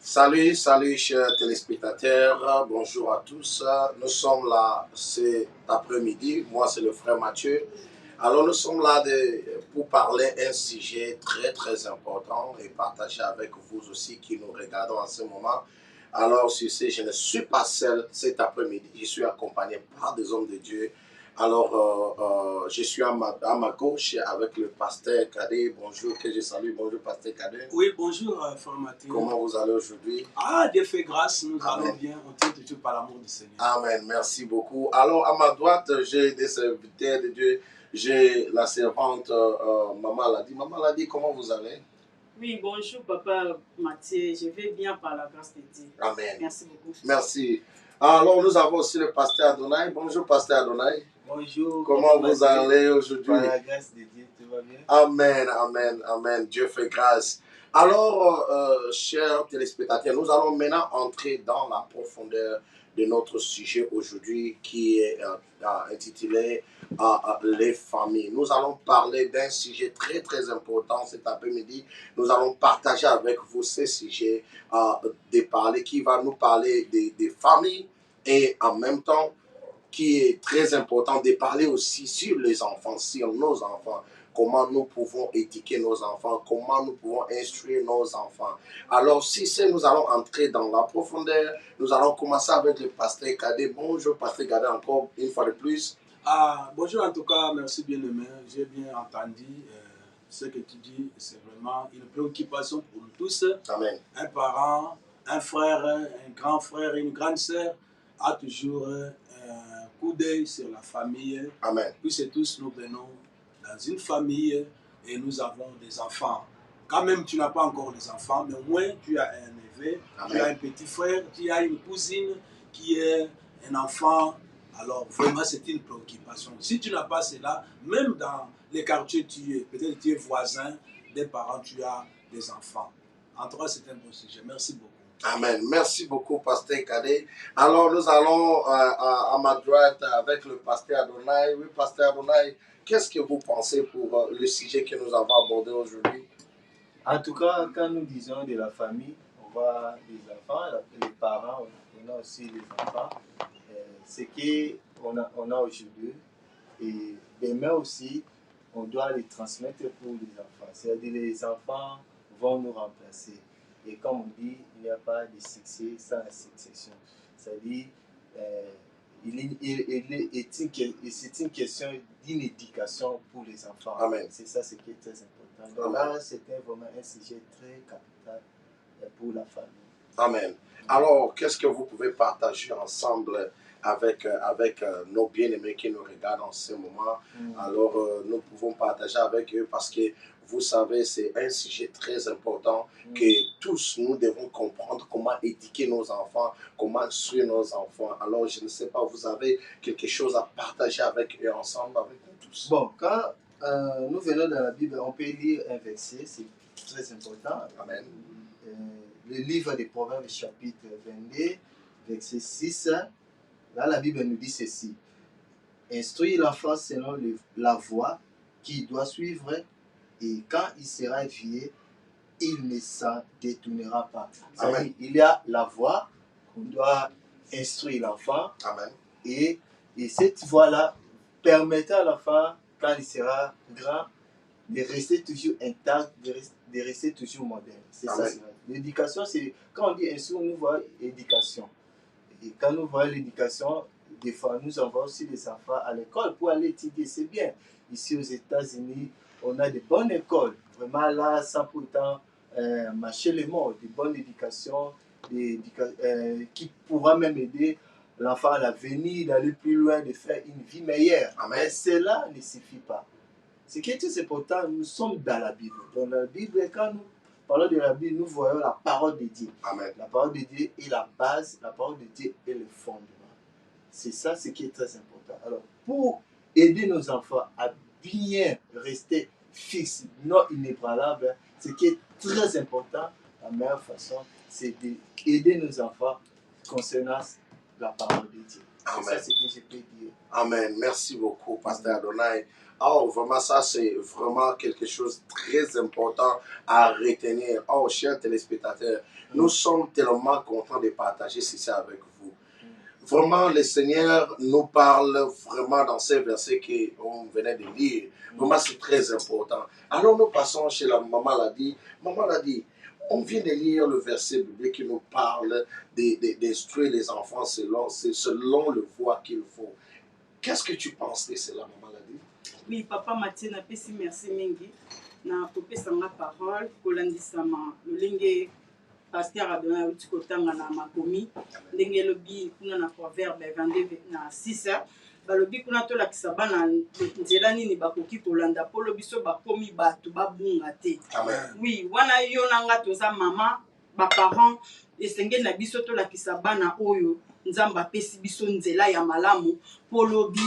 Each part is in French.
Salut, salut chers téléspectateurs, bonjour à tous. Nous sommes là cet après-midi, moi c'est le frère Mathieu. Alors nous sommes là pour parler un sujet très très important et partager avec vous aussi qui nous regardons en ce moment. Alors sur ce, je ne suis pas seul cet après-midi, je suis accompagné par des hommes de Dieu. Alors, je suis à ma gauche avec le pasteur Cadet. Bonjour, que je salue. Bonjour, pasteur Cadet. Oui, bonjour, frère Mathieu. Comment vous allez aujourd'hui? Ah, Dieu fait grâce, nous Amen. allons bien. On tient toujours par l'amour du Seigneur. Amen, merci beaucoup. Alors, à ma droite, j'ai des serviteurs de Dieu. J'ai la servante Maman Ladi. Maman Ladi, comment vous allez? Oui, bonjour, papa Mathieu. Je vais bien par la grâce de Dieu. Amen. Merci beaucoup. Merci. Alors, nous avons aussi le pasteur Adonai. Bonjour, pasteur Adonai. Bonjour. Comment vous allez aujourd'hui? Par la grâce de Dieu, tout va bien? Amen, amen, amen. Dieu fait grâce. Alors, chers téléspectateurs, nous allons maintenant entrer dans la profondeur de notre sujet aujourd'hui qui est intitulé Les familles. Nous allons parler d'un sujet très très important cet après-midi. Nous allons partager avec vous ce sujet qui va nous parler des familles et en même temps qui est très important de parler aussi sur les enfants, sur nos enfants. Comment nous pouvons éduquer nos enfants, comment nous pouvons instruire nos enfants. Alors, si c'est, nous allons entrer dans la profondeur, nous allons commencer avec le pasteur Cadet. Bonjour, pasteur Cadet, encore une fois de plus. Bonjour, en tout cas, merci bien-aimé. J'ai bien entendu ce que tu dis. C'est vraiment une préoccupation pour nous tous. Amen. Un parent, un frère, un grand frère, une grande sœur a toujours un coup d'œil sur la famille. Amen. Puisque tous nous venons dans une famille et nous avons des enfants. Quand même, tu n'as pas encore des enfants, mais au moins tu as un neveu, Amen. tu as un petit frère, tu as une cousine qui est un enfant. Alors vraiment, c'est une préoccupation. Si tu n'as pas cela, même dans les quartiers, peut-être tu es voisin des parents, tu as des enfants. En tout cas, c'est un bon sujet. Merci beaucoup. Amen. Merci beaucoup, pasteur Cadet. Alors, nous allons à ma droite avec le pasteur Adonai. Oui, pasteur Adonai, qu'est-ce que vous pensez pour le sujet que nous avons abordé aujourd'hui? En tout cas, quand nous disons de la famille, on voit les enfants, les parents, on a aussi les enfants. Ce qu'on a aujourd'hui, et demain aussi, on doit les transmettre pour les enfants. C'est-à-dire les enfants vont nous remplacer. Et comme on dit, il n'y a pas de succès sans la succession. C'est-à-dire, c'est une question d'une éducation pour les enfants. Amen. C'est ça ce qui est très important. Donc là, c'était vraiment un sujet très capital pour la famille. Amen. Alors, qu'est-ce que vous pouvez partager ensemble avec nos bien-aimés qui nous regardent en ce moment? Alors, nous pouvons partager avec eux parce que, vous savez, c'est un sujet très important que tous nous devons comprendre comment éduquer nos enfants, comment instruire nos enfants. Alors, je ne sais pas, vous avez quelque chose à partager avec eux ensemble, avec nous tous? Bon, quand nous venons dans la Bible, on peut lire un verset, c'est très important. Amen. Le livre des Proverbes, chapitre 22, verset 6, là, la Bible nous dit ceci. Instruis l'enfant selon la voie qu'il doit suivre, et quand il sera vieux, il ne s'en détournera pas. Amen. Il y a la voie qu'on doit instruire l'enfant. Amen. Et cette voie-là permettra à l'enfant, quand il sera grand, de rester toujours intact, de rester toujours moderne. C'est ça. L'éducation, c'est quand on dit instruire, nous voyons éducation. Et quand nous voyons l'éducation, des fois, nous envoyons aussi les enfants à l'école pour aller étudier. C'est bien. Ici aux États-Unis, on a de bonnes écoles. Vraiment là, sans pourtant mâcher les mots, de bonnes éducations qui pourra même aider l'enfant à l'avenir, d'aller plus loin, de faire une vie meilleure. Amen. Mais cela ne suffit pas. Ce qui est très important, nous sommes dans la Bible. Dans la Bible, quand nous parlons de la Bible, nous voyons la parole de Dieu. Amen. La parole de Dieu est la base, la parole de Dieu est le fondement. C'est ça ce qui est très important. Alors, pour aider nos enfants à bien rester fixes, non inébranlables, ce qui est très important, la meilleure façon, c'est d'aider nos enfants concernant la parole de Dieu. C'est ça ce que je peux dire. Amen. Merci beaucoup, pasteur Adonai. Oh, vraiment, ça, c'est vraiment quelque chose de très important à retenir. Oh, chers téléspectateurs, nous sommes tellement contents de partager ceci avec vous. Vraiment, le Seigneur nous parle vraiment dans ces versets qu'on venait de lire. Vraiment, c'est très important. Alors, nous passons chez la maman l'a dit. Maman l'a dit, on vient de lire le verset biblique qui nous parle d'instruire les enfants selon le voie qu'il faut. Qu'est-ce que tu penses de cela, maman l'a dit? Oui, papa Mathieu, napesi merci mingi. Na kopesa nga parole, kolandisama lolenge pasteur Adonai uti kotanga na makomi. Ndenge lobi kuna na proverbe 22 na 6. Balobi kuna tolakisa bana nzela nini bakoki kolanda po lobi so bakomi bato babunga te. Oui, wana yo nanga toza mama, ba parents esengeli na biso tolakisa bana oyo nzamba apesi biso nzela ya malamu po lobi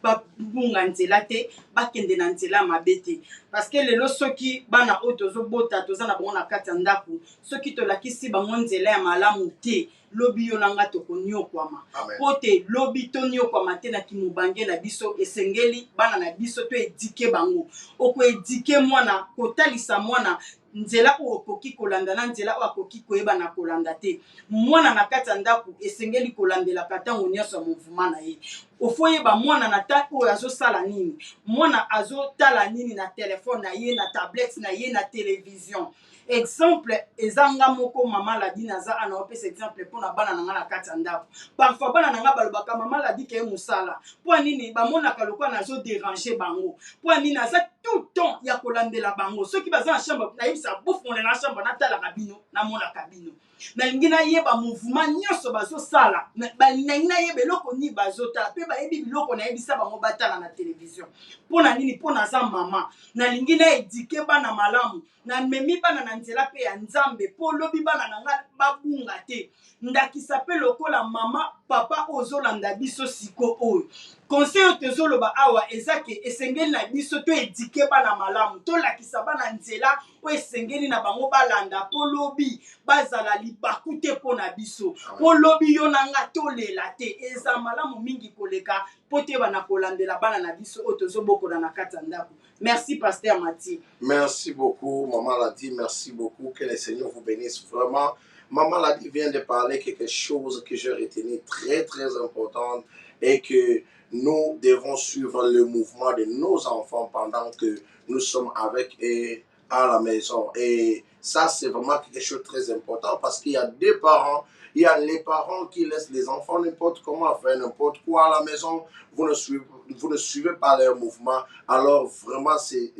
babunga nzela te bakende na nzela mabe te parce que lelo soki bana oyo tozobota toza na bango na kati ya ndako soki tolakisi bango nzela ya malamu te lobi yo nanga tokoniokwama po te lobi toniokwama te na kimobange na biso esengeli bana na biso toedike bango okoedike mwana kotalisa mwana nzela oyo okoki kolanda na nzela oyo akoki koyeba na kolanda te mwana na kati ya ndako esengeli kolandelaka ntango nyonso ya mouvement na ye ofo yeba mwana na ta oyo azosala nini mwana azotala nini na telefone na ye na tablette na ye na télévision exemple ezanga moko mama ladi naza ana opesa exemple mpona bana na nga na kati ya ndako parfois bana na nga balobaka mama ladi keye mosala mpo nini bamonaka lokola nazoderange bango mpo nini aza tout temps ya kolandela bango soki baza na chambre nayebisa bofone na chambre natalaka bino namonaka bino nalingi nayeba mouvement nyonso bazosala nalingi nayeba eloko nini bazotala mpe bayebi biloko nayebisa bango batala na télévision mpona nini mpo naza mama nalingi naedike bana malamu namemi bana na nzela mpe ya nzambe mpo lobi bana na nga babunga te ndakisa mpe lokola mama papa ozolanda biso siko oyo conseil oyo tozoloba awa eza ke esengeli na biso toedike bana malamu tolakisa bana nzela oyo esengeli na bango balanda mpo lobi bazala libaku te mpo na biso mpo lobi yo na nga tolela te eza malamu mingi koleka mpo te bana kolandela bana na biso oyo tozobokola na kati ya ndako. Merci pasteur Mathieu. Merci beaucoup maman Ladi, merci beaucoup, que le Seigneur vous bénisse vraiment. Maman Ladi vient de parler quelque chose que j'ai retenu très très important et que nous devons suivre le mouvement de nos enfants pendant que nous sommes avec eux à la maison. Et ça, c'est vraiment quelque chose de très important parce qu'il y a des parents, il y a les parents qui laissent les enfants n'importe comment faire n'importe quoi à la maison. Vous ne suivez pas leur mouvement. Alors vraiment, c'est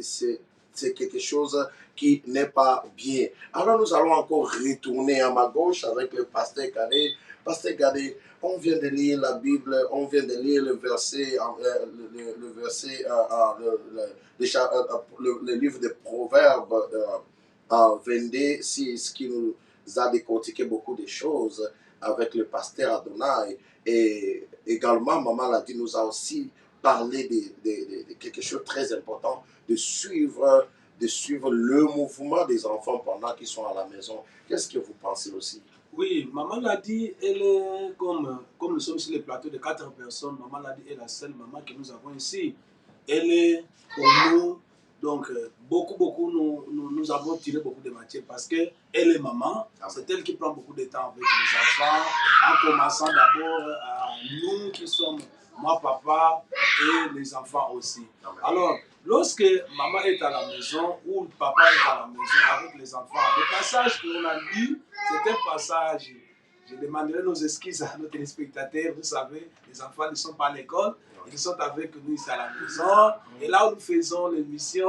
quelque chose qui n'est pas bien. Alors nous allons encore retourner à ma gauche avec le pasteur Kadé. Pasteur Kadé, on vient de lire la Bible, on vient de lire le verset, le livre des Proverbes 22, ce qui nous a décortiqué beaucoup de choses avec le pasteur Adonai. Et également, maman l'a dit, nous a aussi parlé de quelque chose de très important, de suivre le mouvement des enfants pendant qu'ils sont à la maison. Qu'est-ce que vous pensez aussi? Oui, maman l'a dit, elle est comme nous sommes sur le plateau de 4 personnes, maman l'a dit, elle est la seule maman que nous avons ici. Elle est pour nous, donc beaucoup, nous avons tiré beaucoup de matière parce qu'elle est maman, c'est elle qui prend beaucoup de temps avec les enfants, en commençant d'abord à nous qui sommes, moi, papa et les enfants aussi. Alors, lorsque maman est à la maison ou papa est à la maison avec les enfants, le passage que l'on a lu, c'est un passage, je demanderai nos excuses à nos téléspectateurs, vous savez, les enfants ne sont pas à l'école, ils sont avec nous ici à la maison, et là où nous faisons l'émission,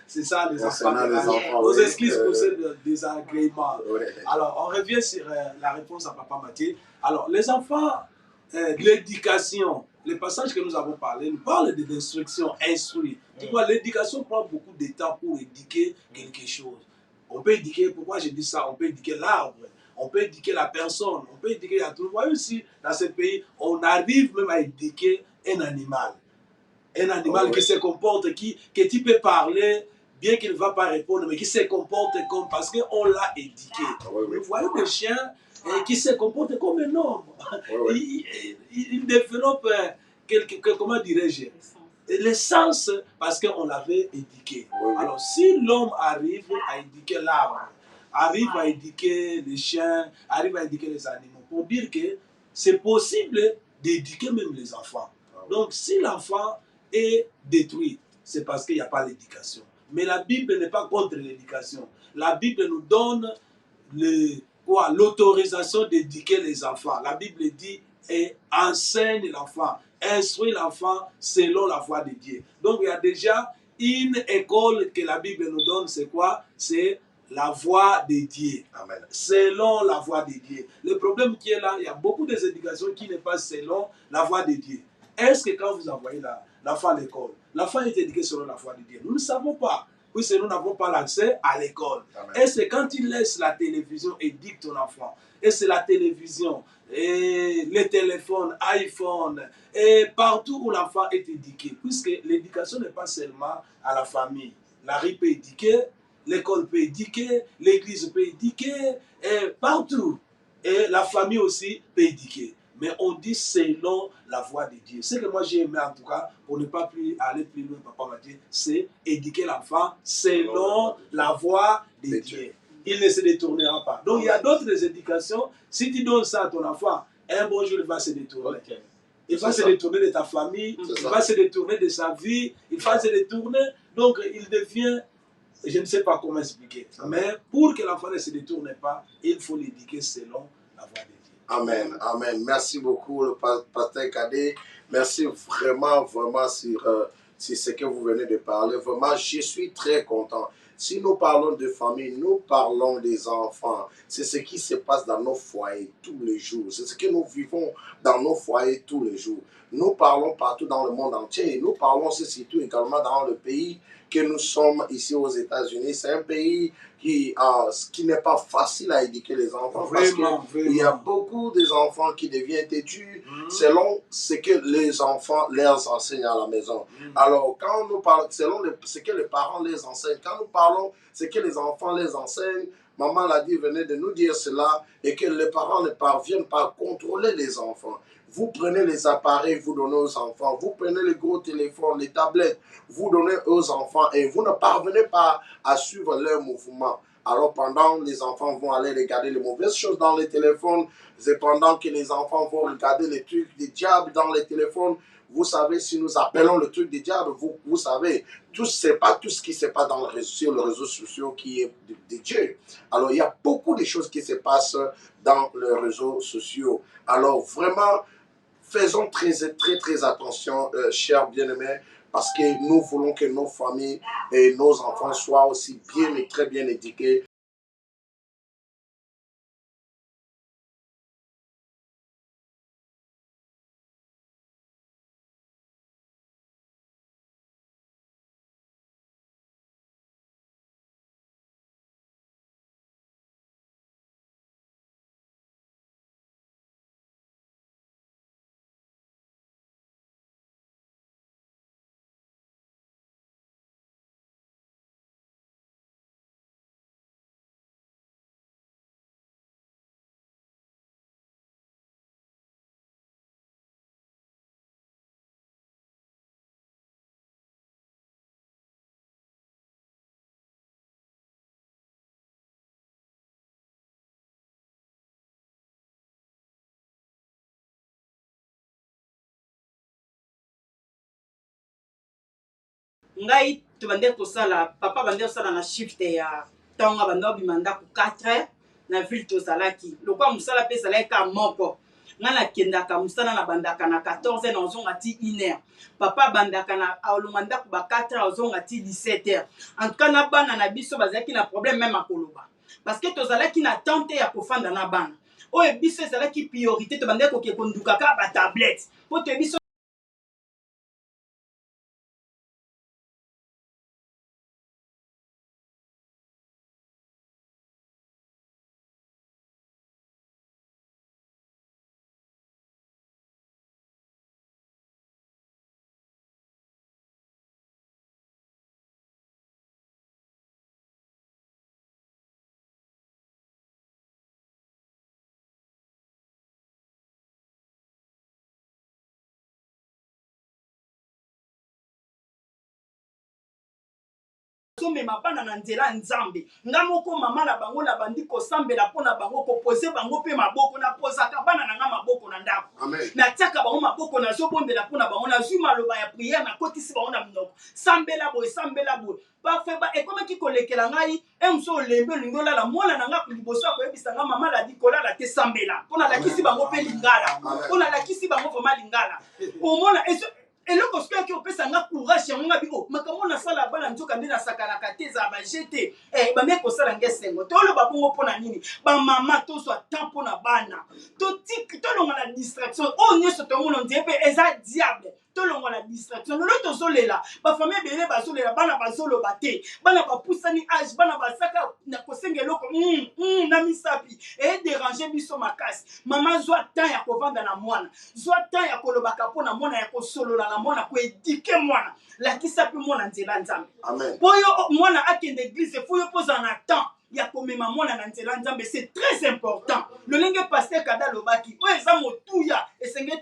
c'est ça les enfants. Nos excuses pour ce désagrément. Alors, on revient sur la réponse à Papa Mathieu. Alors, les enfants, l'éducation, les passages que nous avons parlé, nous parlent de l'instruction, instruire. Tu vois, l'éducation prend beaucoup de temps pour éduquer quelque chose. On peut éduquer, pourquoi je dis ça? On peut éduquer l'arbre, on peut éduquer la personne, on peut éduquer la tout. Vous voyez aussi, dans ce pays, on arrive même à éduquer un animal. Un animal qui se comporte, que tu peux parler, bien qu'il ne va pas répondre, mais qui se comporte comme, parce qu'on l'a éduqué. Vous voyez des chiens qui se comportent comme un homme. Il développe comment dirais-je, l'essence, parce qu'on l'avait éduqué. Oui. Alors, si l'homme arrive à éduquer l'arbre, arrive à éduquer les chiens, arrive à éduquer les animaux, pour dire que c'est possible d'éduquer même les enfants. Donc, si l'enfant est détruit, c'est parce qu'il n'y a pas l'éducation. Mais la Bible n'est pas contre l'éducation. La Bible nous donne l'autorisation d'éduquer les enfants. La Bible dit et enseigne l'enfant, instruit l'enfant selon la voie de Dieu. Donc il y a déjà une école que la Bible nous donne, c'est quoi? C'est la voie de Dieu. Amen. Selon la voie de Dieu. Le problème qui est là, il y a beaucoup d'éducations qui n'est pas selon la voie de Dieu. Est-ce que quand vous envoyez l'enfant à l'école, l'enfant est éduqué selon la voie de Dieu? Nous ne savons pas, puisque nous n'avons pas l'accès à l'école. Est-ce que quand il laisse la télévision éduque ton enfant, et c'est la télévision, et les téléphones, iPhone, et partout où l'enfant est éduqué, puisque l'éducation n'est pas seulement à la famille. La rue peut éduquer, l'école peut éduquer, l'église peut éduquer, et partout. Et la famille aussi peut éduquer. Mais on dit selon la voie de Dieu. Ce que moi j'ai aimé en tout cas, pour ne pas aller plus loin, papa m'a dit, c'est éduquer l'enfant selon la voie de Dieu. Il ne se détournera pas. Donc il y a d'autres éducations. Si tu donnes ça à ton enfant, un bon jour il va se détourner. Okay. Il va se détourner de ta famille, il va se détourner de sa vie, il va se détourner. Donc il devient, je ne sais pas comment expliquer, mais pour que l'enfant ne se détourne pas, il faut l'éduquer selon la voie de Dieu. Amen, amen. Merci beaucoup, le pasteur Cadet. Merci vraiment, vraiment sur ce que vous venez de parler. Vraiment, je suis très content. Si nous parlons de famille, nous parlons des enfants. C'est ce qui se passe dans nos foyers tous les jours. C'est ce que nous vivons dans nos foyers tous les jours. Nous parlons partout dans le monde entier. Nous parlons aussi surtout également dans le pays que nous sommes ici aux États-Unis. C'est un pays qui n'est pas facile à éduquer les enfants parce qu'il y a beaucoup d'enfants qui deviennent têtus selon ce que les enfants leur enseignent à la maison. Alors, quand nous parlons, selon ce que les parents les enseignent, quand nous parlons ce que les enfants les enseignent, maman l'a dit, venait de nous dire cela, et que les parents ne parviennent pas à contrôler les enfants. Vous prenez les appareils, vous donnez aux enfants. Vous prenez les gros téléphones, les tablettes, vous donnez aux enfants et vous ne parvenez pas à suivre leurs mouvements. Alors pendant les enfants vont aller regarder les mauvaises choses dans les téléphones, c'est pendant que les enfants vont regarder les trucs des diables dans les téléphones. Vous savez, si nous appelons le truc des diables, vous savez, ce n'est pas tout ce qui se passe sur les réseaux sociaux qui est de Dieu. Alors il y a beaucoup de choses qui se passent dans les réseaux sociaux. Alors vraiment, faisons très attention, chers bien-aimés, parce que nous voulons que nos familles et nos enfants soient aussi bien et très bien éduqués. ngai tobande kosala papa bande kosala na shift ya ntongo bande obima ndako 4 na ville tozalaki lokwa mosala mpe ezalaki ka moko ngai nakendaka mosala na bandaka na 14 na ozonga ti 1h papa bandaka na alonga ndako ba 4h ozonga ti 17h en tout cas na bana na biso bazalaki na problème même akoloba parce que tozalaki na temps te ya kofanda na bana oyo biso ezalaki priorité tobande koke konduka ka ba tablette po to biso bazomema bana na nzela nzambe nga moko mama na bango na bandi kosambela mpona bango kopose bango mpe maboko napozaka bana na nga maboko na ndako natiaka bango maboko nazobondela mpona bango nazwi maloba ya priere nakotisi bango na minoko sambela boye parfait ekomaki kolekela ngai moso olembi olingi olala mwana na nga liboso akoyebisa nga mama ladi kolala te sambela mpo nalakisi bango mpe lingala mpo nalakisi bango vraimen lingala omona eloko soki yaki opesa nga courage yango nga bi makambo nasala bana nzoka nde nasakanaka te ezala baje te bamei kosala nge esengo toloba bongo mpo na nini bamama tozwa temps mpo na bana tolonga na distraction oyo nyonso tomona ondie mpe eza diable tolonga na distraction lelo tozolela bafamille ebele bazolela bana bazoloba te bana bapusani age bana basaka na kosenga eloko na misapi ederange biso makasi mama zwa temps ya kovanda na mwana zwa temps ya kolobaka mpo na mwana ya kosolola na mwana koedike mwana lakisa mpe mwana nzela nzambe mpo oyo mwana akende eglize fo yo mpozala na temps ya komema mwana na nzela nzambe c'est très important lolenge paster kada alobaki oyo eza motuya esenge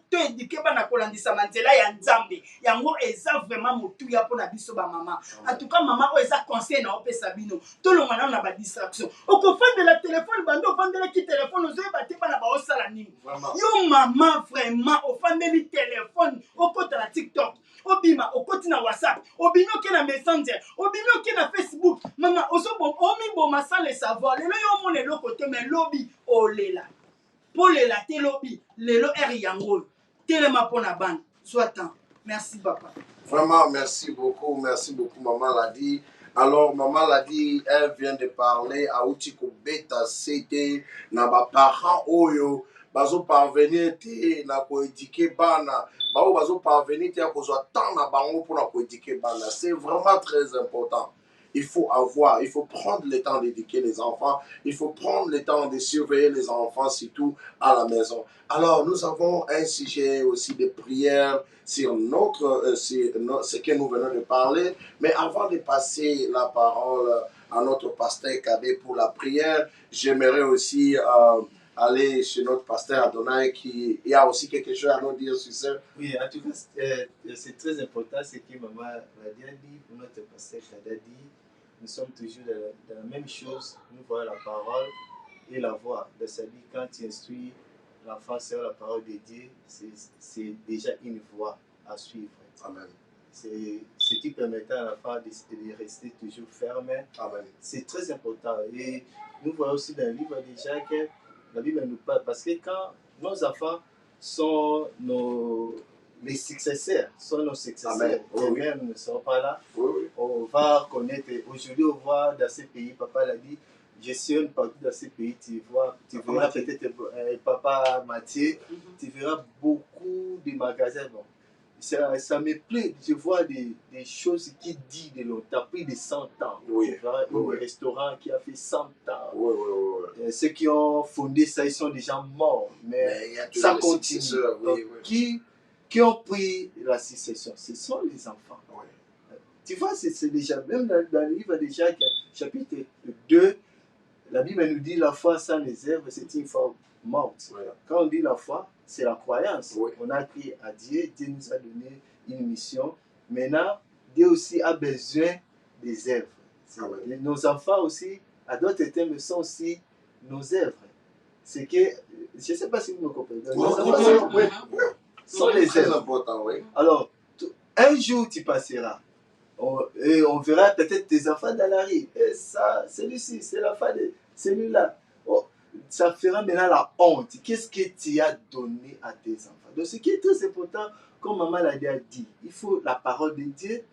toedike bana kolandisama nzela ya nzambe yango eza vraiment motuya mpona biso bamama en tout cas mama oyo eza conseil na opesa bino tolonga nano na badistraction okofandela telefone bando ofandelaki telefone ozoyeba te bana baosala nini yo mama vraiment ofandeli telefone okota na tiktok obima okoti na whatsapp obimi oke na messenger obimi oke na facebook mama omiboma sans le savoir lelo yo omona eloko te me lobi olela mpo lela te lobi lelo ere yango telema mpo na bana zwa temps merci papa vraiment merci beaucoup maman Ladi. Alors maman Ladi, elle vient de parler à Outiko Beta CD na ba parents oyo bazo parvenir te na ko éduquer bana bao bazo parvenir te ko zo temps na bango pour na ko éduquer bana. C'est vraiment très important. Il faut prendre le temps d'éduquer les enfants, il faut prendre le temps de surveiller les enfants, surtout à la maison. Alors, nous avons un sujet aussi de prière sur ce que nous venons de parler, mais avant de passer la parole à notre pasteur Kadé pour la prière, j'aimerais aussi aller chez notre pasteur Adonai qui a aussi quelque chose à nous dire sur ça. Oui, en tout cas, c'est très important ce que maman Radia dit, pour notre pasteur Kadé dit. Nous sommes toujours dans la même chose. Nous voyons la parole et la voix. C'est-à-dire, quand tu instruis l'enfant sur la parole de Dieu, c'est déjà une voie à suivre. Amen. C'est ce qui permettra à l'enfant de rester toujours ferme. Amen. C'est très important. Et nous voyons aussi dans le livre de Jacques, la Bible nous parle. Parce que quand nos enfants sont les successeurs, Amen. Les mères ne sont pas là. Oui. On va connaître, aujourd'hui on voit dans ces pays, papa l'a dit, je suis partout dans ces pays, tu verras peut-être papa Mathieu, tu verras beaucoup de magasins. Bon, ça me plaît, je vois des choses qui disent de longtemps, plus de 100 ans. Oui. Tu verras un restaurant qui a fait 100 ans. Oui. Ceux qui ont fondé ça, ils sont déjà morts, mais ça continue. Qui ont pris la succession, ce sont les enfants. Oui. Tu vois, c'est déjà, même dans le livre de Jacques, chapitre 2, la Bible nous dit la foi sans réserve, c'est une foi morte. Oui. Quand on dit la foi, c'est la croyance. Oui. On a crié à Dieu, Dieu nous a donné une mission. Maintenant, Dieu aussi a besoin des œuvres. Oui. Nos enfants aussi, à d'autres termes, sont aussi nos œuvres. C'est que, je ne sais pas si vous me comprenez. Sont les très œuvres. important, oui. Alors, un jour tu passeras et on verra peut-être tes enfants dans la rue. Et ça, celui-ci, c'est l'enfant de celui-là. Oh, ça fera maintenant la honte. Qu'est-ce que tu as donné à tes enfants? Donc, ce qui est très important, comme maman l'a dit, il faut la parole de Dieu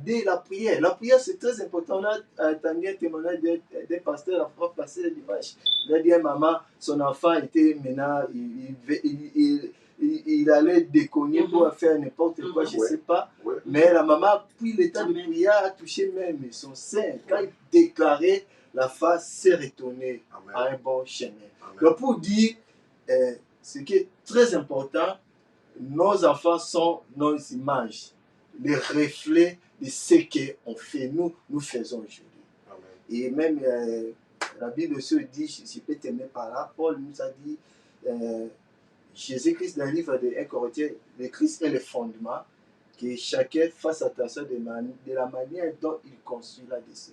dès la prière. La prière, c'est très important. On a entendu un témoignage des pasteurs, la fois passée le dimanche. Il a dit à maman, son enfant était maintenant, il allait déconner pour faire n'importe quoi, je ne sais pas. Mais la maman a pris le temps de prier, a touché même son sein. Quand il déclarait, la face s'est retournée à un bon chemin. Donc pour dire, ce qui est très important, nos enfants sont nos images, les reflets de ce qu'on fait, nous faisons aujourd'hui. Et même la Bible se dit, je peux t'aimer par là, Paul nous a dit, Jésus-Christ, dans le livre de 1 Corinthiens, le Christ est le fondement que chacun fasse attention de la manière dont il construit là-dessus.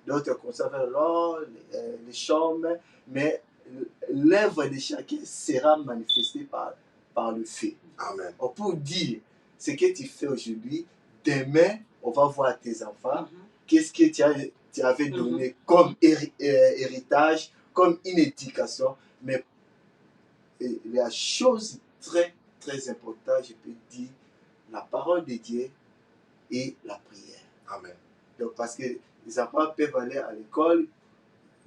D'autres conservent l'or, les chambres, mais l'œuvre de chacun sera manifestée par le fait. Amen. Pour dire ce que tu fais aujourd'hui, demain, on va voir tes enfants, qu'est-ce que tu avais donné comme héritage, comme une éducation, mais la chose très, très importante, je peux dire, la parole de Dieu et la prière. Amen. Donc, parce que les enfants peuvent aller à l'école,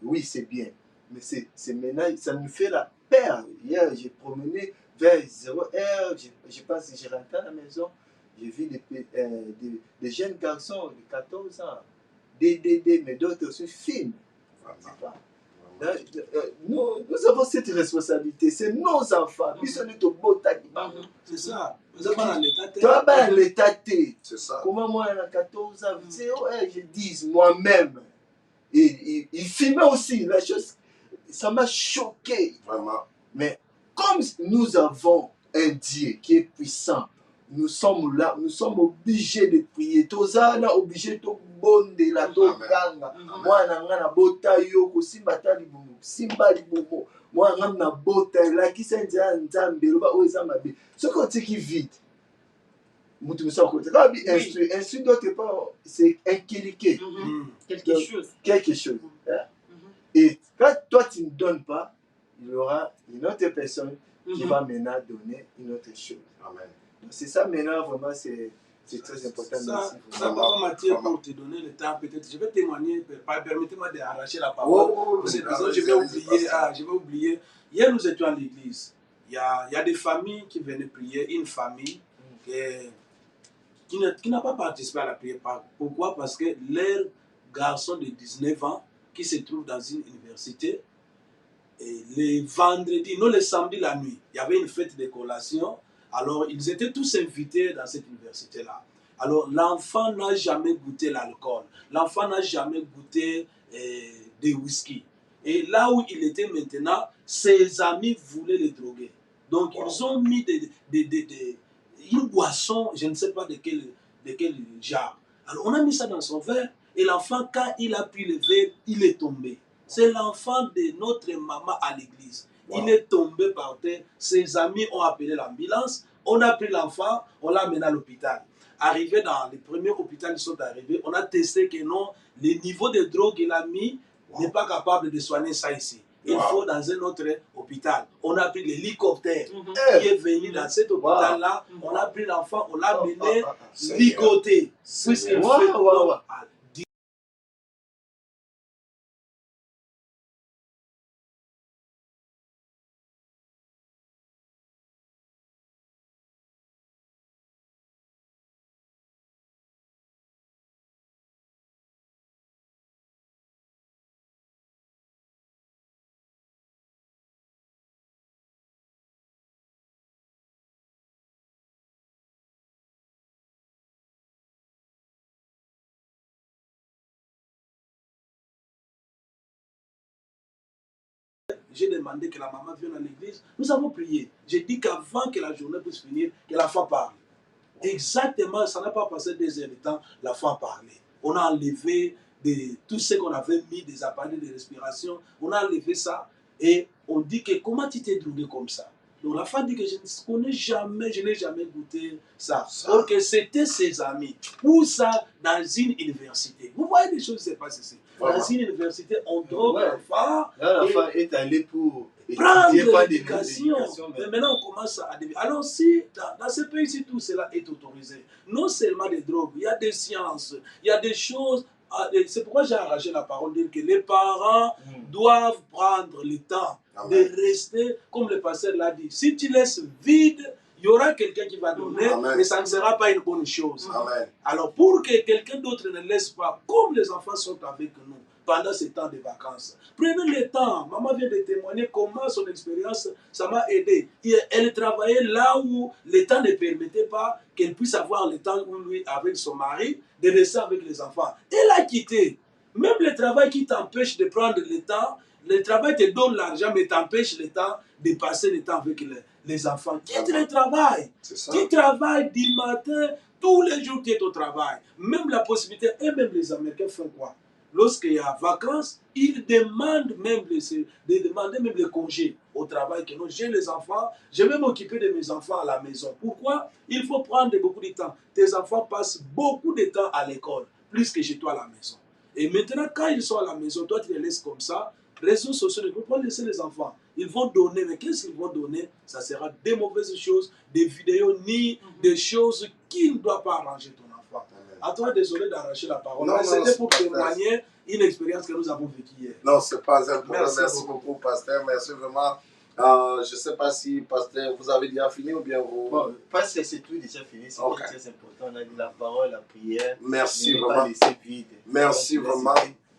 oui, c'est bien, mais c'est maintenant, ça nous fait la peur. Hier, j'ai promené vers 0h, je pense que j'ai rentré à la maison, j'ai vu des jeunes garçons de 14 ans, mais d'autres aussi films. Nous avons cette responsabilité, c'est nos enfants. C'est ça. Vous êtes dans l'état T. C'est ça. Comment moi, à 14 ans, je dis moi-même. Et il filmait aussi la chose. Ça m'a choqué. Vraiment. Mais comme nous avons un Dieu qui est puissant, nous sommes là, nous sommes obligés de prier. Tozana obligé de bonde la toganga. Moi na bota yoko simba tali bumu, simba libomo. Moi na bota la qui s'en nzambe loba oza mabe. Ce côté qui vide. Mutu musa côté. Là bi instruit d'autre part, c'est inculqué. Quelque chose. Et quand toi tu ne donnes pas, il y aura une autre personne qui va maintenant donner une autre chose. Amen. C'est ça maintenant, vraiment, c'est très important. Ça, Papa Mathieu, pour te donner le temps, peut-être, je vais témoigner, permettez-moi d'arracher la parole. Je vais oublier. Hier, nous étions à l'église. Il y a des familles qui venaient prier, une famille qui n'a pas participé à la prière. Pourquoi? Parce que leur garçon de 19 ans, qui se trouve dans une université, et les vendredis, non, les samedis la nuit, il y avait une fête de collation. Alors, ils étaient tous invités dans cette université-là. Alors, l'enfant n'a jamais goûté l'alcool. L'enfant n'a jamais goûté des whisky. Et là où il était maintenant, ses amis voulaient le droguer. Donc, ils ont mis une boisson, je ne sais pas de quel genre. Alors, on a mis ça dans son verre. Et l'enfant, quand il a pris le verre, il est tombé. C'est l'enfant de notre maman à l'église. Il est tombé par terre. Ses amis ont appelé l'ambulance. On a pris l'enfant, on l'a amené à l'hôpital. Arrivé dans le premier hôpital, ils sont arrivés. On a testé que non, le niveau de drogue qu'il a mis n'est pas capable de soigner ça ici. Il faut dans un autre hôpital. On a pris l'hélicoptère qui est venu dans cet hôpital-là. On a pris l'enfant, on l'a amené ligoté. Puisqu'il fait j'ai demandé que la maman vienne à l'église. Nous avons prié. J'ai dit qu'avant que la journée puisse finir, que l'enfant parle. Exactement, ça n'a pas passé 2 heures de temps, l'enfant a parlé. On a enlevé tout ce qu'on avait mis, des appareils de respiration, on a enlevé ça et on dit que comment tu t'es drogué comme ça? Donc la femme dit que je n'ai jamais goûté ça. Alors que c'était ses amis. Ou ça dans une université. Vous voyez des choses qui se passent ici. Dans une université, on drogue l'enfant. L'enfant est allé pour prendre l'éducation. Mais maintenant, on commence à devenir. Alors, si dans ce pays-ci, tout cela est autorisé, non seulement des drogues, il y a des sciences, il y a des choses. C'est pourquoi j'ai arraché la parole, dire que les parents doivent prendre le temps de rester, comme le pasteur l'a dit. Si tu laisses vide, il y aura quelqu'un qui va donner, mais ça ne sera pas une bonne chose. Alors, pour que quelqu'un d'autre ne laisse pas, comme les enfants sont avec nous, pendant ces temps de vacances. Prenez le temps. Maman vient de témoigner comment son expérience, ça m'a aidé. Elle travaillait là où le temps ne permettait pas qu'elle puisse avoir le temps où lui, avec son mari, de rester avec les enfants. Elle a quitté. Même le travail qui t'empêche de prendre le temps, Le travail te donne l'argent, mais t'empêche le temps de passer le temps avec les enfants. Quitte le travail. Tu travailles du matin, tous les jours tu es au travail. Même la possibilité, et même les Américains font quoi? Lorsqu'il y a vacances, ils demandent même les congés au travail. Que non, j'ai les enfants, je vais m'occuper de mes enfants à la maison. Pourquoi? Il faut prendre beaucoup de temps. Tes enfants passent beaucoup de temps à l'école, plus que chez toi à la maison. Et maintenant, quand ils sont à la maison, toi tu les laisses comme ça. Réseaux sociaux, ne faut pas laisser les enfants. Ils vont donner, mais qu'est-ce qu'ils vont donner? Ça sera des mauvaises choses, des vidéos, ni des choses qui ne doivent pas arranger ton enfant. À toi, désolé d'arracher la parole. Non, c'était pour témoigner une expérience que nous avons vécue hier. Non, ce n'est pas un problème. Merci beaucoup, pasteur. Merci vraiment. Je ne sais pas si, pasteur, vous avez déjà fini ou bien vous... Bon, pasteur, c'est tout déjà fini. C'est très important. On a dit la parole, la prière. Merci vraiment. Pas laisser vide. Merci vraiment.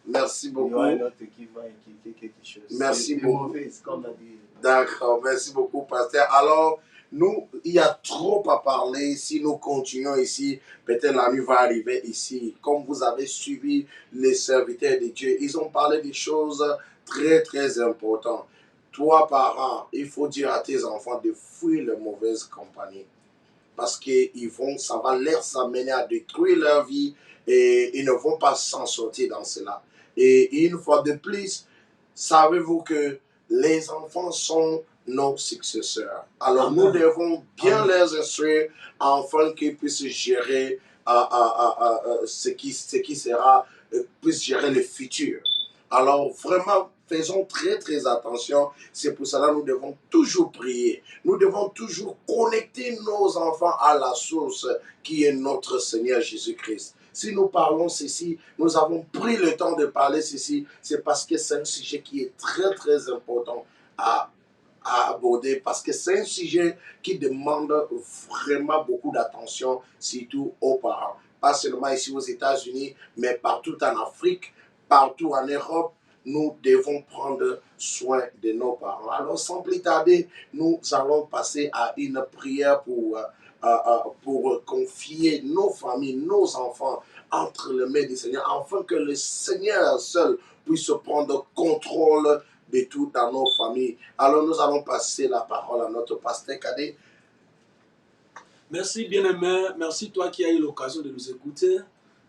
Merci beaucoup. Il y aura un autre qui va inculquer quelque chose. Merci beaucoup. Mauvaise, comme on a dit. D'accord, merci beaucoup, pasteur. Alors, nous, il y a trop à parler. Si nous continuons ici, peut-être la nuit va arriver ici. Comme vous avez suivi les serviteurs de Dieu, ils ont parlé des choses très, très importantes. Toi, parent, il faut dire à tes enfants de fuir les mauvaises compagnies. Parce que ça va les amener à détruire leur vie et ils ne vont pas s'en sortir dans cela. Et une fois de plus, savez-vous que les enfants sont nos successeurs. Alors nous devons bien les instruire afin qu'ils puissent gérer ce qui sera, puissent gérer le futur. Alors vraiment, faisons très très attention. C'est pour cela que nous devons toujours prier. Nous devons toujours connecter nos enfants à la source qui est notre Seigneur Jésus-Christ. Si nous parlons ceci, nous avons pris le temps de parler ceci, c'est parce que c'est un sujet qui est très très important à aborder, parce que c'est un sujet qui demande vraiment beaucoup d'attention, surtout aux parents. Pas seulement ici aux États-Unis, mais partout en Afrique, partout en Europe, nous devons prendre soin de nos parents. Alors sans plus tarder, nous allons passer à une prière pour confier nos familles, nos enfants entre les mains du Seigneur, afin que le Seigneur seul puisse prendre contrôle de tout dans nos familles. Alors nous allons passer la parole à notre pasteur Cadet. Merci bien-aimé, merci toi qui as eu l'occasion de nous écouter.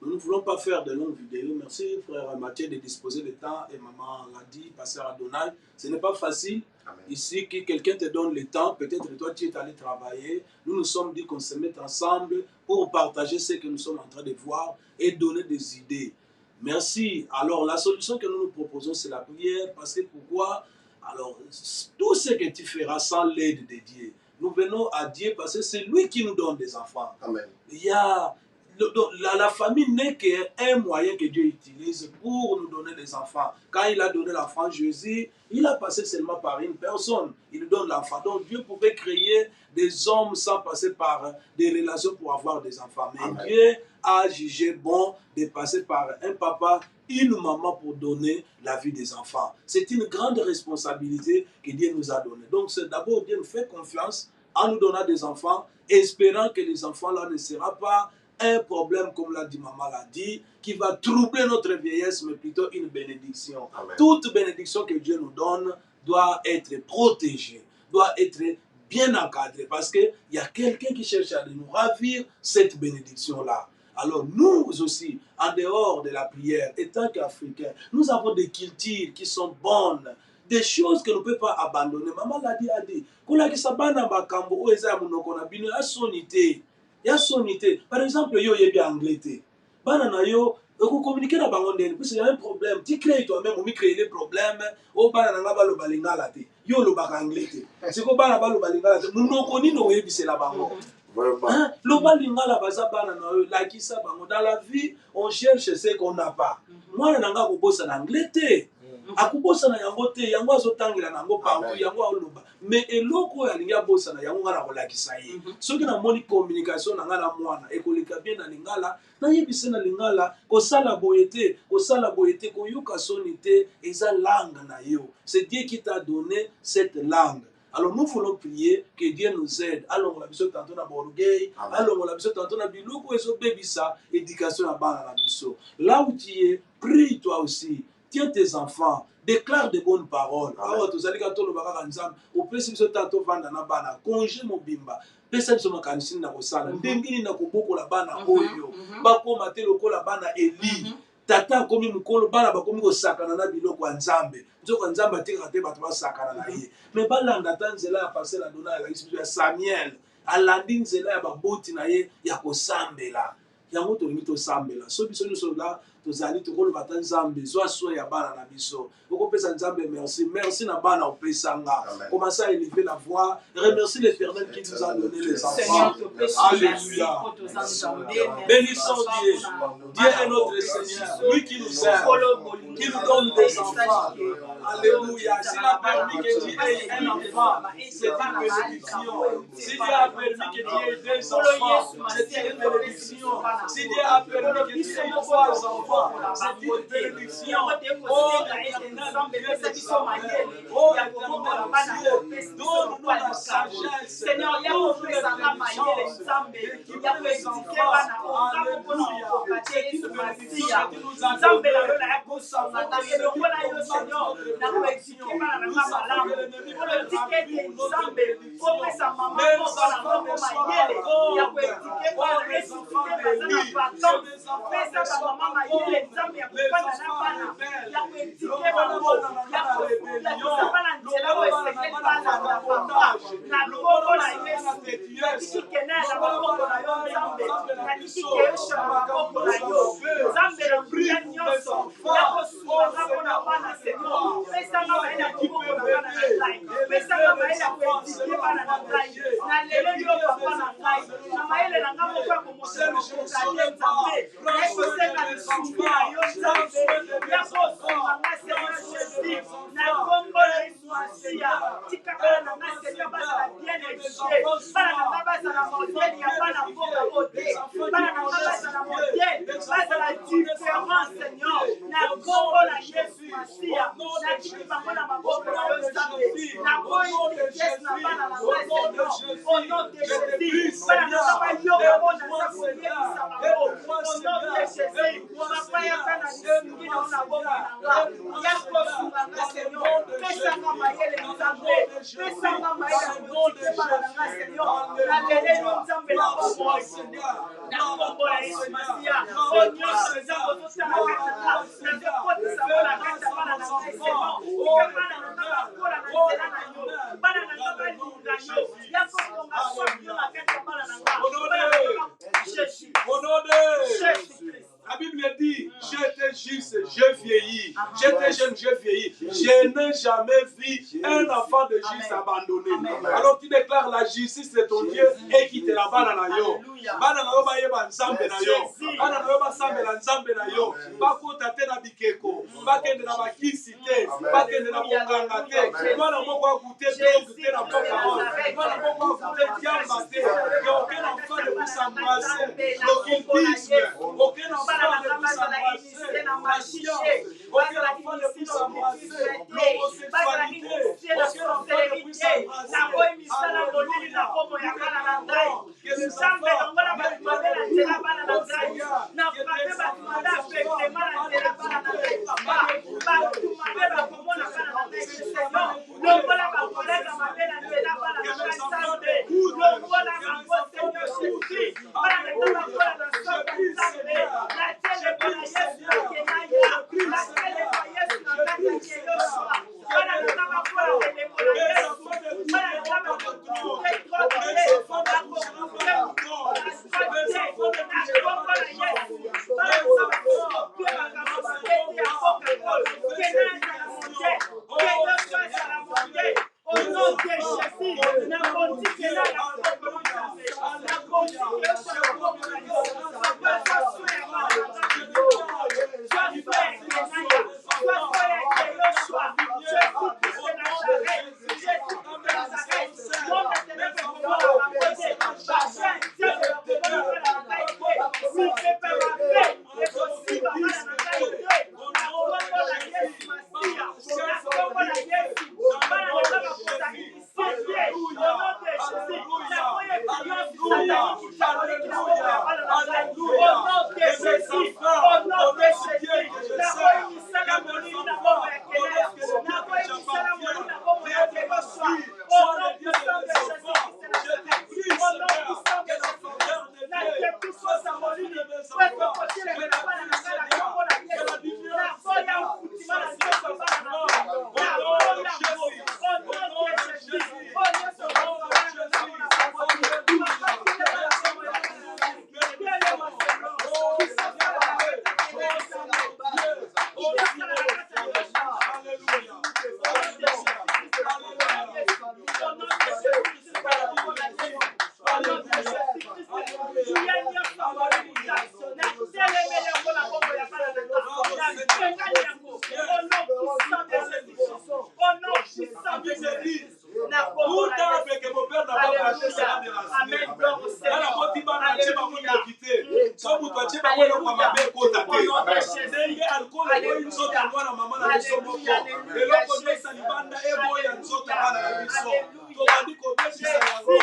Nous ne voulons pas faire de longues vidéos. Merci frère Mathieu de disposer du temps et maman l'a dit, pasteur Adonai. Ce n'est pas facile. Amen. Ici, que quelqu'un te donne le temps, peut-être que toi tu es allé travailler. Nous nous sommes dit qu'on se mette ensemble pour partager ce que nous sommes en train de voir et donner des idées. Merci. Alors la solution que nous nous proposons, c'est la prière. Parce que pourquoi? Alors tout ce que tu feras sans l'aide de Dieu, nous venons à Dieu parce que c'est lui qui nous donne des enfants. Amen. Il y a... La famille n'est qu'un moyen que Dieu utilise pour nous donner des enfants. Quand il a donné l'enfant Jésus, il a passé seulement par une personne. Il nous donne l'enfant. Donc Dieu pouvait créer des hommes sans passer par des relations pour avoir des enfants. Mais Amen. Dieu a jugé bon de passer par un papa, une maman pour donner la vie des enfants. C'est une grande responsabilité que Dieu nous a donnée. Donc c'est d'abord Dieu nous fait confiance en nous donnant des enfants, espérant que les enfants-là ne seront pas un problème, comme l'a dit maman l'a dit, qui va troubler notre vieillesse, mais plutôt une bénédiction. Amen. Toute bénédiction que Dieu nous donne doit être protégée, doit être bien encadrée, parce qu'il y a quelqu'un qui cherche à nous ravir cette bénédiction-là. Alors nous aussi, en dehors de la prière, étant qu'Africains, nous avons des cultures qui sont bonnes, des choses que nous ne pouvons pas abandonner. Maman l'a dit, il y a sonité. Par exemple, yo yebi anglais. Banana yo, vous communiquez na bango ndeni, parce qu'il y a un problème. Tu crées toi-même, on crée des problèmes. O banana nga lo balingala te. Yo lo baka anglais te. C'est ko banana ba lo balingala te. Muno koni no yebi c'est la bango. Vraiment. Lo balingala baza banana yo lakisa bango. Dans la vie, on cherche ce qu'on n'a pas. Moi na nga ko bossa na anglais te. Akubosa na yango te, yango azotangela nango partout, yango aloba. Mais eloko ya linga bosa na yango ngana kolakisa ye. Soki na moni communication na ngana mwana, ekoleka bien na lingala, na yebise na lingala, kosala boyete, koyoka sonité, eza langue na yo. C'est Dieu qui t'a donné cette langue. Alors nous voulons prier que Dieu nous aide. Allons la biso tantôt na borgay, allons la biso tantôt na biloko ezo bebisa éducation na bana na biso. Là où tu es, prie toi aussi. tiens tes enfants, déclare de bonnes paroles. Awa tozali ka tolo baka nzambe, opesi biso tanto vanda na bana, congé mobimba. Pesa biso makanisini na kosala, ndengini na kobokola bana oyo, bakoma te lokola bana Eli. Tata akomi mukolo bana bakomi kosakana na biloko ya nzambe. Nzoko nzambe atikaka te bato basakana na ye. Me balanda ta nzela ya pasteur Adonai alakisi biso ya Samuel, alandi nzela ya baboti na ye ya kosambela. Yango tolingi tosambela. So biso nyonso la tozali tokoloba ta nzambe zwa so ya bana na biso. Okopesa nzambe merci. Merci na bana opesanga. Commencez à élever la voix. Remercie l'Éternel qui nous a donné les enfants. Alléluia. Bénissons Dieu. Dieu est notre Seigneur. Lui qui nous aime, qui nous donne des enfants. Alléluia. S'il a permis que Dieu ait un enfant, c'est une bénédiction. Si Dieu a permis que Dieu ait deux enfants, c'est une bénédiction. Si Dieu a permis que Dieu ait trois enfants, c'est une bénédiction. Oh, donne-nous la sagesse. Seigneur, la Bible dit, j'étais juste, je vieillis. J'étais jeune, je vieillis. Je n'ai jamais vu un enfant de juste abandonné. Alors tu déclares la justice de ton Dieu et qui te la bana na yo. Bana na yo ba yeba nzambe na yo. Bana na yo ba sambela nzambe na yo. Bakota te na bikeko. Bakende na bakisi te. Bakende na bonganga te. Mwana moko akute te na boka. Mwana moko akute diamba te. Aucun enfant ne peut s'embrasser. L'occultisme. Aucun enfant ne peut s'embrasser. La science. Aucun enfant ne peut s'embrasser. L'homosexualité. Aucun enfant ne peut s'embrasser. Que les enfants raté sera déraciné. Amen. Gloire au Dans la Seigneur. motiba na tcheba mo Alléluia. quitter. So mutu acheba mo kwa mabe kota Au nom de te. Jésus. Ndenge alcool eboyi nzoto ya mwana mama na biso moko. Eloko nyonso libanda eboya nzoto ya bana na biso. Tobandi kobetisa yango.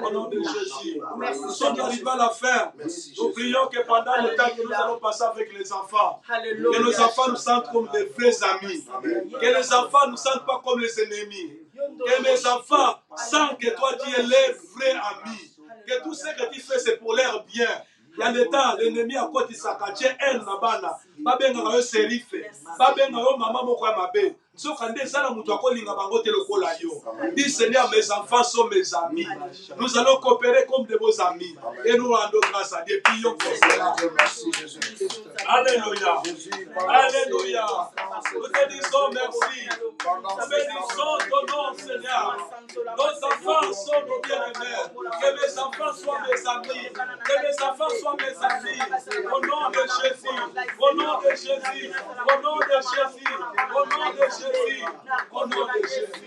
Au nom de Jésus. Nous sommes arrivés à la fin. Nous prions que pendant le temps que nous allons passer avec les enfants, que nos enfants nous sentent comme des vrais amis. Que les enfants ne nous sentent pas comme les ennemis. Que mes enfants sentent que toi tu es leur vrai ami. Que tout ce que tu fais c'est pour leur bien. Il y a des temps, l'ennemi a quoi tu s'accache, elle n'a pas. Pas bien que tu sérife. Pas bien que tu maman moko ya mabe. Dis Seigneur, mes enfants sont mes amis. Nous allons coopérer comme de beaux amis. Et nous rendons grâce à Dieu. Prions pour cela. Alléluia. Alléluia. Nous te disons merci. Nous bénissons ton nom, Seigneur. Nos enfants sont nos bien-aimés. Que mes enfants soient mes amis. Que mes enfants soient mes amis. Au nom de Jésus. Au nom de Jésus. Au nom de Jésus. Au nom de Jésus. Au nom de Jésus.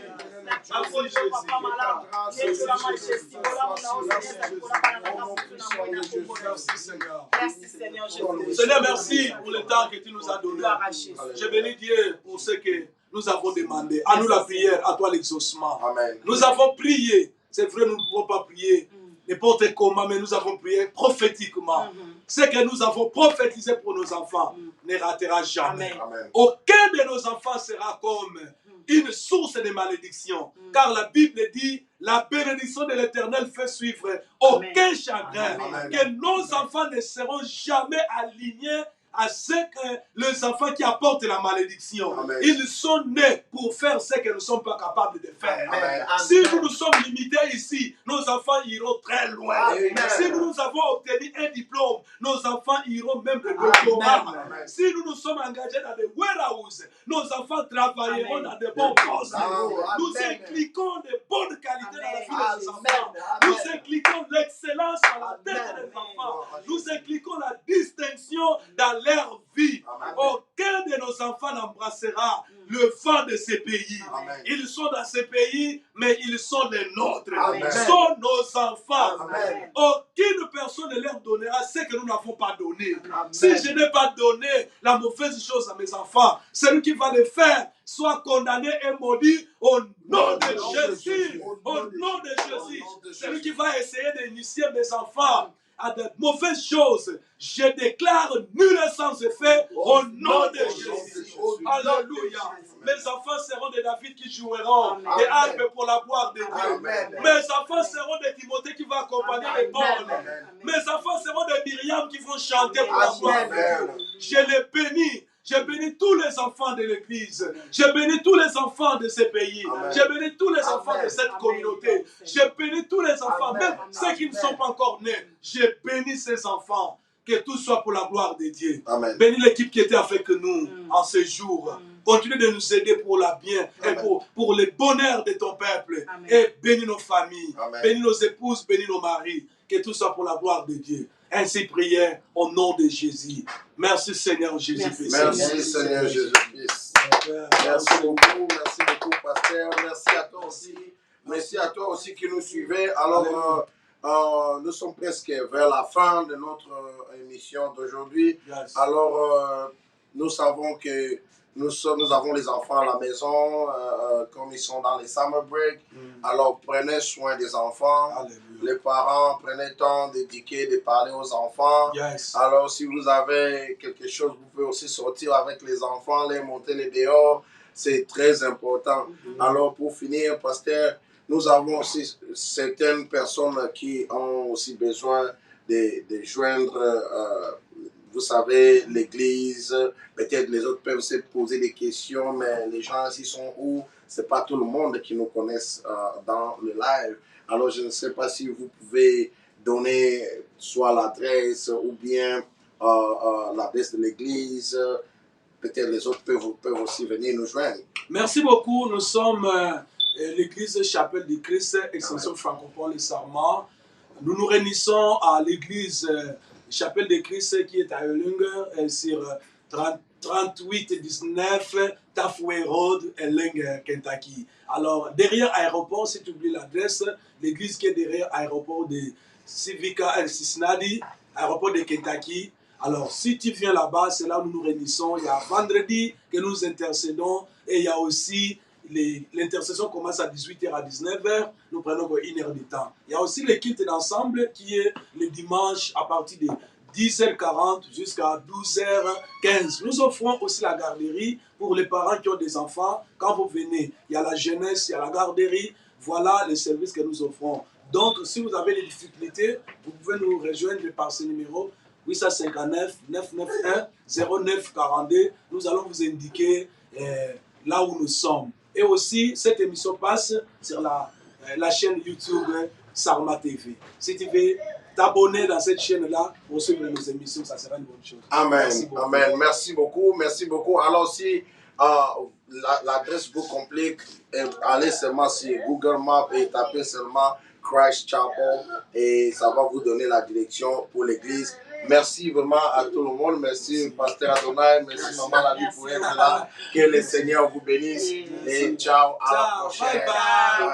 Merci Seigneur. Seigneur, merci pour le temps que tu nous as donné. Je bénis Dieu pour ce que nous avons demandé. À nous la prière, à toi l'exaucement. Nous avons prié. C'est vrai, nous ne pouvons pas prier n'importe comment, mais nous avons prié prophétiquement. Ce que nous avons prophétisé pour nos enfants ne ratera jamais. Aucun de nos enfants sera comme une source de malédiction. Car la Bible dit, la bénédiction de l'Éternel fait suivre aucun chagrin. Que nos enfants ne seront jamais alignés à ce que les enfants qui apportent la malédiction. Ils sont nés pour faire ce que nous ne sommes pas capables de faire. Si nous nous sommes limités ici, nos enfants iront très loin. Si nous avons obtenu un diplôme, nos enfants iront même de doctorat. Si nous nous sommes engagés dans des warehouses, nos enfants travailleront dans de bons postes. Nous impliquons de bonnes qualités dans la vie de nos enfants. Nous impliquons l'excellence dans la tête des enfants. Nous impliquons la distinction dans leur vie. Aucun de nos enfants n'embrassera le vent de ces pays. Ils sont dans ces pays, mais ils sont les nôtres. Ils sont nos enfants. Aucune personne ne leur donnera ce que nous n'avons pas donné. Si je n'ai pas donné la mauvaise chose à mes enfants, celui qui va le faire soit condamné et maudit au nom de Jésus. Au nom de Jésus. Celui qui va essayer d'initier mes enfants à de mauvaises choses, je déclare nul sens effet au nom de Jésus. Alléluia. Mes enfants seront des David qui joueront des harpes pour la gloire de Dieu. Mes enfants seront des Timothée qui vont accompagner les bornes. Mes enfants seront des Myriam qui vont chanter pour la gloire de Dieu. Je les bénis. Je bénis tous les enfants de l'Église. Je bénis tous les enfants de ces pays. Je bénis tous les enfants de cette communauté. Je bénis tous les enfants, même ceux qui ne sont pas encore nés. Je bénis ces enfants. Que tout soit pour la gloire de Dieu. Amen. Bénis l'équipe qui était avec nous en ce jour. Continue de nous aider pour la bien et pour le bonheur de ton peuple. Amen. Et bénis nos familles. Amen. Bénis nos épouses, bénis nos maris. Que tout soit pour la gloire de Dieu. Ainsi prière au nom de Jésus. Merci Seigneur Jésus-Christ. Merci Seigneur Jésus-Christ. Merci beaucoup pasteur. Merci à toi aussi. Merci à toi aussi qui nous suivait. Alors, nous sommes presque vers la fin de notre émission d'aujourd'hui. Yes. Alors, nous savons que nous avons les enfants à la maison, comme ils sont dans les summer break. Alors, prenez soin des enfants. Alléluia. Les parents, prenez le temps d'éduquer, de parler aux enfants. Yes. Alors, si vous avez quelque chose, vous pouvez aussi sortir avec les enfants, les monter les dehors. C'est très important. Alors, pour finir, pasteur, nous avons aussi certaines personnes qui ont aussi besoin de joindre, vous savez, l'église. Peut-être les autres peuvent se poser des questions, mais les gens ici sont où? Ce n'est pas tout le monde qui nous connaisse dans le live. Alors, je ne sais pas si vous pouvez donner soit l'adresse ou bien l'adresse de l'église. Peut-être les autres peuvent aussi venir nous joindre. Merci beaucoup. Nous sommes l'église Chapelle du Christ, extension francophone, le Sarma. Nous nous réunissons à l'église Chapelle du Christ qui est à Erlanger sur 3819 Tafway Road, Erlanger, Kentucky. Alors, derrière l'aéroport, si tu oublies l'adresse, l'église qui est derrière l'aéroport de Civica El Cincinnati, aéroport de Kentucky. Alors, si tu viens là-bas, c'est là où nous nous réunissons. Il y a vendredi que nous intercédons et il y a aussi l'intercession commence à 18h à 19h. Nous prenons 1 heure de temps. Il y a aussi le culte d'ensemble qui est le dimanche à partir de 10h40 jusqu'à 12h15. Nous offrons aussi la garderie pour les parents qui ont des enfants. Quand vous venez, il y a la jeunesse, il y a la garderie. Voilà les services que nous offrons. Donc, si vous avez des difficultés, vous pouvez nous rejoindre par ce numéro 859 991 0942. Nous allons vous indiquer là où nous sommes. Et aussi, cette émission passe sur la chaîne YouTube Sarma TV. Si tu veux t'abonner dans cette chaîne-là pour suivre nos émissions, ça sera une bonne chose. Amen. Amen. Merci beaucoup. Merci beaucoup. Alors, si l'adresse vous complique, allez seulement sur Google Maps et tapez seulement Christ Chapel et ça va vous donner la direction pour l'église. Merci vraiment à tout le monde. Merci Pasteur Adonai. Merci Maman Lali pour être là. Que le Seigneur vous bénisse. Et ciao. À la prochaine. Bye bye.